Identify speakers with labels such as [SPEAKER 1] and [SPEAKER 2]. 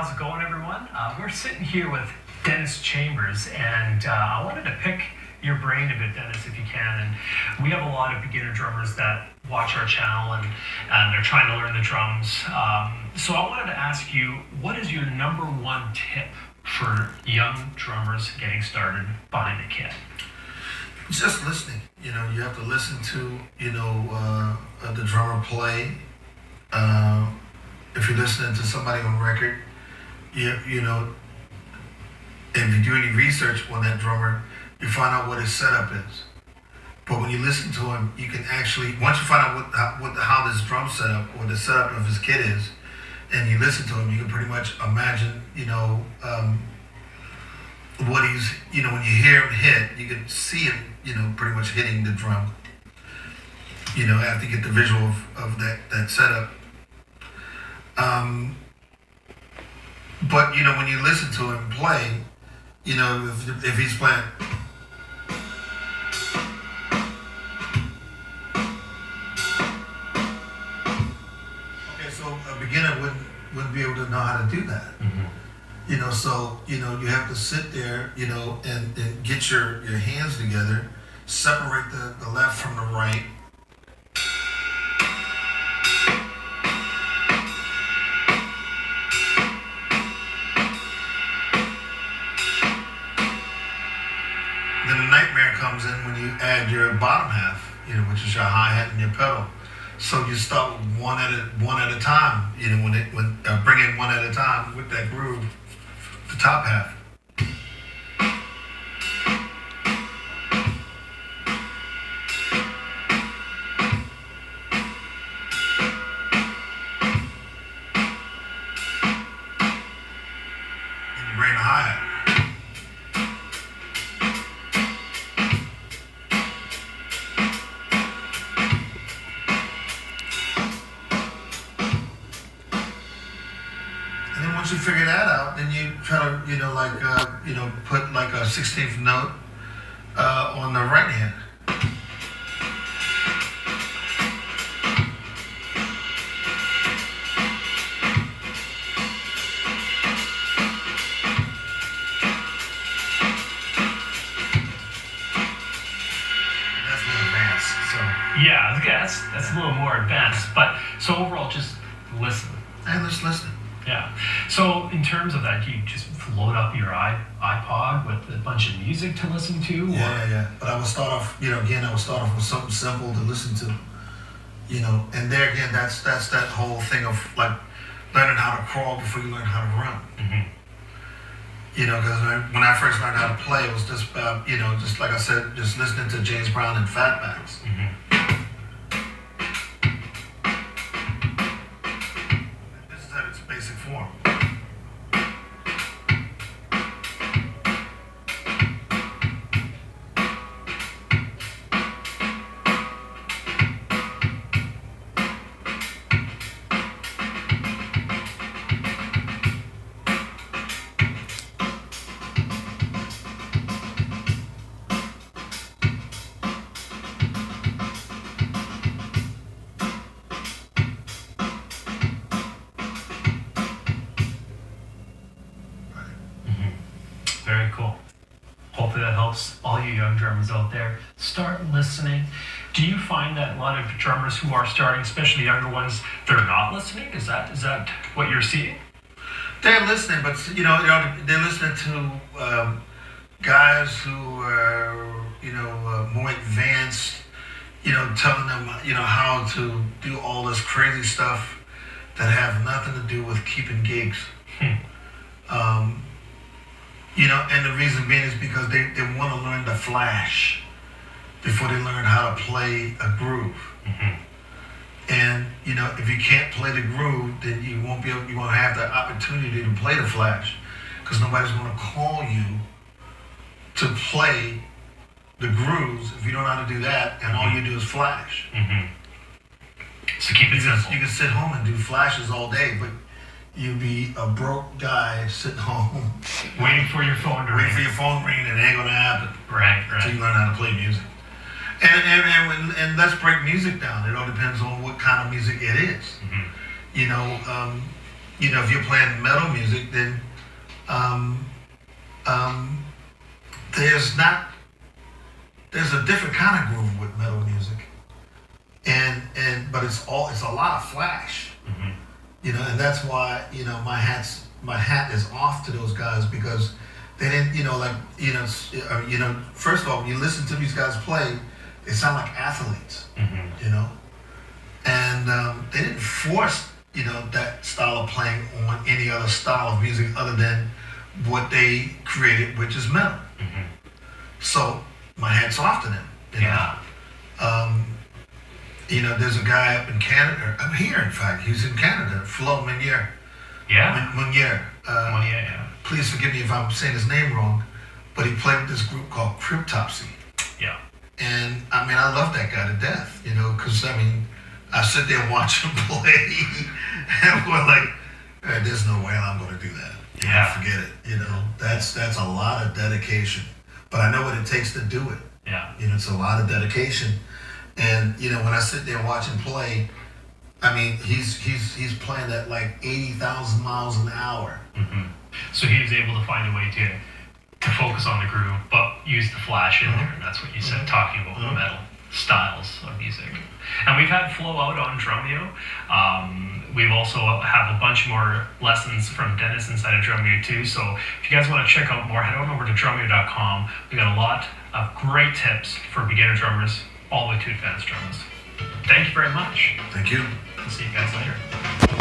[SPEAKER 1] how's it going, everyone? We're sitting here with Dennis Chambers, and I wanted to pick your brain a bit, Dennis, if you can. And we have a lot of beginner drummers that watch our channel, and they're trying to learn the drums. So I wanted to ask you, what is your number one tip for young drummers getting started behind a kit?
[SPEAKER 2] Just listening. You have to listen to, the drummer play. If you're listening to somebody on record, if you do any research on that drummer, you find out what his setup is. But when you listen to him, you can actually, once you find out how this drum setup or the setup of his kit is, and you listen to him, you can pretty much imagine, what he's, when you hear him hit, you can see him, pretty much hitting the drum. After you get the visual of that setup. But when you listen to him play, if he's playing. Okay, so a beginner wouldn't be able to know how to do that. Mm-hmm. So you have to sit there, and get your hands together, separate the left from the right. Then the nightmare comes in when you add your bottom half, which is your hi-hat and your pedal. So you start with one at a time, bring in one at a time with that groove, the top half. And you bring the hi-hat. Once you figure that out, then you try to, put like a 16th note on the right hand. That's a little advanced, so.
[SPEAKER 1] Yeah, that's a little more advanced, but so overall, just listen.
[SPEAKER 2] And just listen.
[SPEAKER 1] Yeah. So in terms of that, you just load up your iPod with a bunch of music to listen to?
[SPEAKER 2] Yeah. But I would start off, with something simple to listen to. And there again, that's that whole thing of like learning how to crawl before you learn how to run. Mm-hmm. Because when I first learned how to play, it was just about, just like I said, just listening to James Brown and Fatbacks. Mm-hmm. Basic form.
[SPEAKER 1] Very cool. Hopefully that helps all you young drummers out there. Start listening. Do you find that a lot of drummers who are starting, especially younger ones, they're not listening? Is that what you're seeing?
[SPEAKER 2] They're listening, but they're listening to guys who are more advanced. Telling them how to do all this crazy stuff that have nothing to do with keeping gigs. And the reason being is because they want to learn the flash before they learn how to play a groove. Mm-hmm. And, if you can't play the groove, then you won't have the opportunity to play the flash, because nobody's going to call you to play the grooves if you don't know how to do that, and all you do is flash.
[SPEAKER 1] Mm-hmm. So keep it simple.
[SPEAKER 2] You can sit home and do flashes all day, but you'd be a broke guy sitting home
[SPEAKER 1] waiting for your phone to ring.
[SPEAKER 2] Waiting for your phone to ring, and it ain't gonna happen.
[SPEAKER 1] Right.
[SPEAKER 2] Until you learn how to play music. And let's break music down. It all depends on what kind of music it is. Mm-hmm. if you're playing metal music, then um, there's a different kind of groove with metal music, but it's a lot of flash, and that's why my hat is off to those guys because they didn't first of all when you listen to these guys play, they sound like athletes, and they didn't force that style of playing on any other style of music other than what they created, which is metal. So my hat's off to them. There's a guy up in Canada. I'm here, in fact. He's in Canada. Flo Meunier. Meunier. Please forgive me if I'm saying his name wrong, but he played with this group called Cryptopsy.
[SPEAKER 1] Yeah.
[SPEAKER 2] And I love that guy to death. Because I sit there and watch him play, and we're like, there's no way I'm going to do that. Forget it. That's a lot of dedication. But I know what it takes to do it.
[SPEAKER 1] Yeah.
[SPEAKER 2] It's a lot of dedication. And when I sit there and watch him play, he's playing at like 80,000 miles an hour.
[SPEAKER 1] So he was able to find a way to focus on the groove, but use the flash in there, and that's what you said, talking about metal styles of music. And we've had Flo out on Drumeo. We've also have a bunch more lessons from Dennis inside of Drumeo too. So if you guys want to check out more, head on over to drumeo.com. We got a lot of great tips for beginner drummers all the way to advanced drummers. Thank you very much.
[SPEAKER 2] Thank you.
[SPEAKER 1] I'll see you guys later.